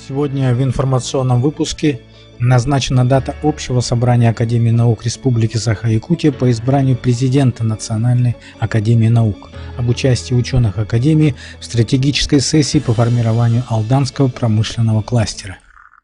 Сегодня в информационном выпуске назначена дата общего собрания Академии наук Республики Саха-Якутия по избранию президента Национальной академии наук, об участии ученых Академии в стратегической сессии по формированию Алданского промышленного кластера.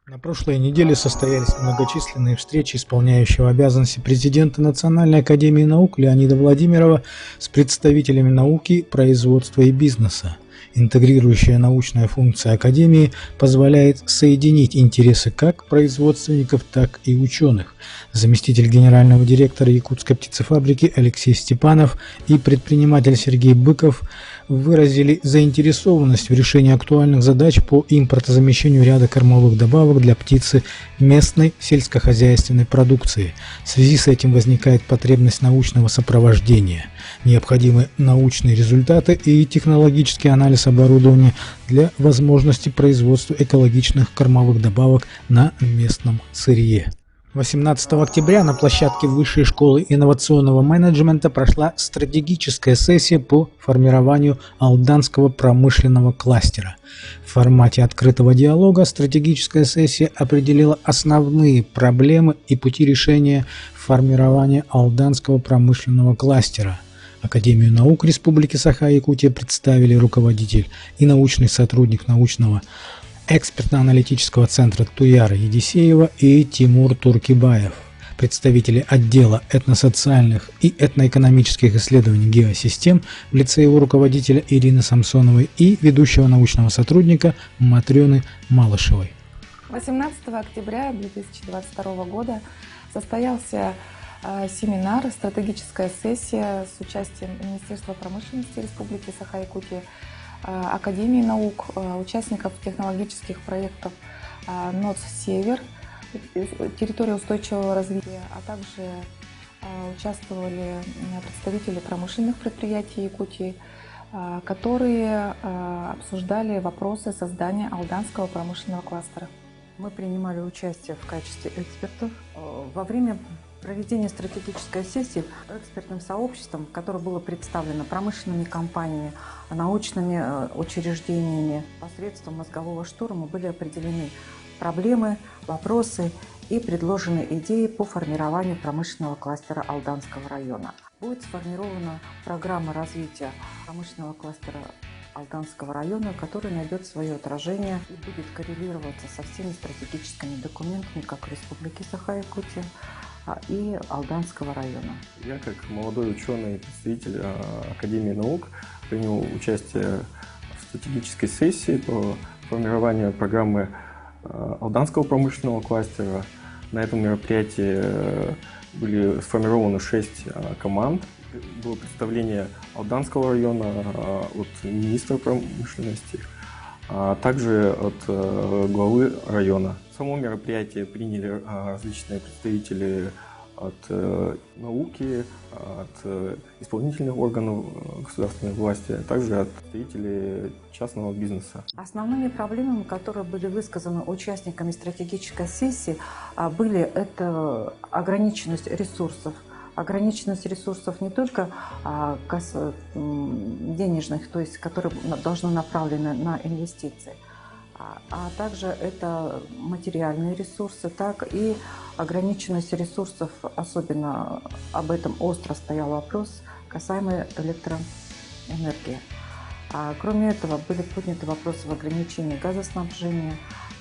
На прошлой неделе состоялись многочисленные встречи исполняющего обязанности президента Национальной академии наук Леонида Владимирова с представителями науки, производства и бизнеса. Интегрирующая научная функция Академии позволяет соединить интересы как производственников, так и ученых. Заместитель генерального директора Якутской птицефабрики Алексей Степанов и предприниматель Сергей Быков выразили заинтересованность в решении актуальных задач по импортозамещению ряда кормовых добавок для птицы местной сельскохозяйственной продукции. В связи с этим возникает потребность научного сопровождения. Необходимы научные результаты и технологический анализ оборудования для возможности производства экологичных кормовых добавок на местном сырье. 18 октября на площадке Высшей школы инновационного менеджмента прошла стратегическая сессия по формированию Алданского промышленного кластера. В формате открытого диалога стратегическая сессия определила основные проблемы и пути решения формирования Алданского промышленного кластера. Академию наук Республики Саха-Якутия представили руководитель и научный сотрудник научного экспертно-аналитического центра Туяра Едисеева и Тимур Туркибаев, представители отдела этносоциальных и этноэкономических исследований геосистем в лице его руководителя Ирины Самсоновой и ведущего научного сотрудника Матрёны Малышевой. 18 октября 2022 года состоялся семинар, стратегическая сессия с участием Министерства промышленности Республики Саха-Якутия, Академии наук, участников технологических проектов НОЦ «Север», территория устойчивого развития, а также участвовали представители промышленных предприятий Якутии, которые обсуждали вопросы создания Алданского промышленного кластера. Мы принимали участие в качестве экспертов. Во время проведения стратегической сессии экспертным сообществом, которое было представлено промышленными компаниями, научными учреждениями, посредством мозгового штурма были определены проблемы, вопросы и предложены идеи по формированию промышленного кластера Алданского района. Будет сформирована программа развития промышленного кластера Алданского района, который найдет свое отражение и будет коррелироваться со всеми стратегическими документами как Республики Саха-Якутия и Алданского района. Я, как молодой ученый и представитель Академии наук, принял участие в стратегической сессии по формированию программы Алданского промышленного кластера. На этом мероприятии были сформированы 6 команд. Было представление Алданского района от министра промышленности, а также от главы района. В само мероприятие приняли различные представители от науки, от исполнительных органов государственной власти, а также от представителей частного бизнеса. Основными проблемами, которые были высказаны участниками стратегической сессии, были это ограниченность ресурсов. Ограниченность ресурсов не только денежных, то есть которые должны направлены на инвестиции, а также это материальные ресурсы, так и ограниченность ресурсов, особенно об этом остро стоял вопрос, касаемый электроэнергии. Кроме этого, были подняты вопросы в ограничении газоснабжения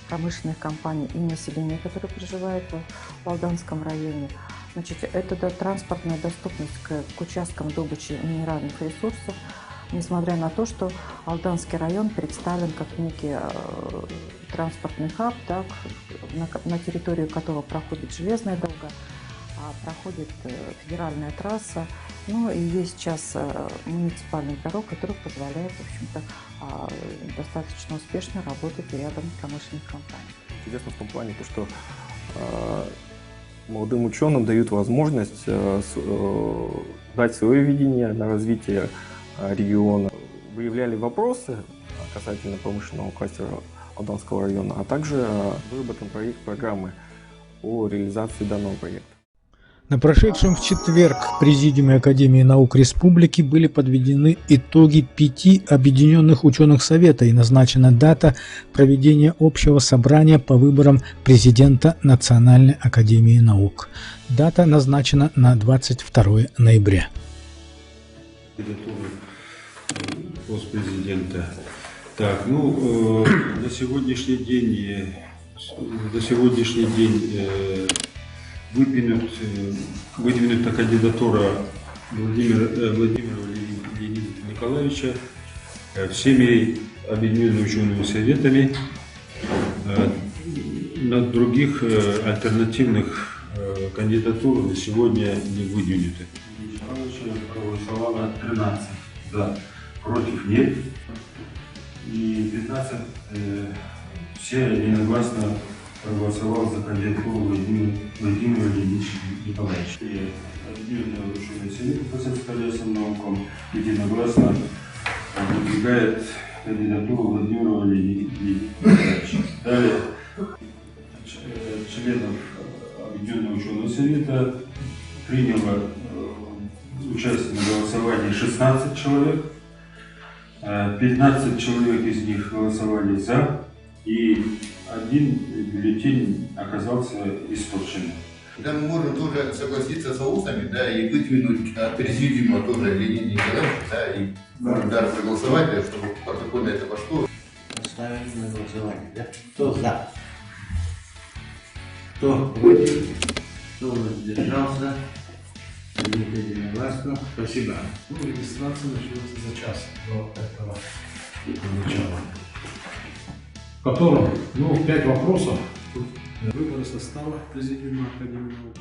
промышленных компаний и населения, которое проживает в Алданском районе. Значит, это транспортная доступность к участкам добычи минеральных ресурсов, несмотря на то, что Алданский район представлен как некий транспортный хаб, так, на территории которого проходит железная дорога, проходит федеральная трасса, ну и есть сейчас муниципальный дорог, который позволяет, в общем-то, достаточно успешно работать рядом промышленных компаний. Интересно в том плане, что молодым ученым дают возможность дать свое видение на развитие региона. Выявляли вопросы касательно промышленного кластера Алданского района, а также выработан проект программы по реализации данного проекта. На прошедшем в четверг в Президиуме Академии наук Республики были подведены итоги 5 объединенных ученых совета и назначена дата проведения общего собрания по выборам президента Национальной Академии наук. Дата назначена на 22 ноября. Пост президента. Так, на сегодняшний день выдвинута кандидатура Владимира Леонида Николаевича всеми объединенными учеными советами. На других альтернативных кандидатур на сегодня не выдвинуты. Николаевича проголосовало 13 за, против нет. И 15 все единогласно проголосовал за кандидатуру Владимира Леонидовича Николаевича. И Объединенный ученый совет по сельскохозяйственным наукам единогласно выдвигает кандидатуру Владимира Николаевича. Далее членов Объединенного ученого совета приняло участие на голосовании 16 человек. 15 человек из них голосовали за, и один бюллетень оказался испорченным. Да, мы можем тоже согласиться с аусами, да, и выдвинуть президиума тоже Леонида Николаевича, да, и можем даже проголосовать, да, чтобы протокольно это пошло. Ставим на голосование, да? Кто за? Кто против? Кто воздержался? Единогласно. Спасибо. Регистрация начнется за час до этого начала. В котором, 5 вопросов. Выборы состава Президиума Академии наук.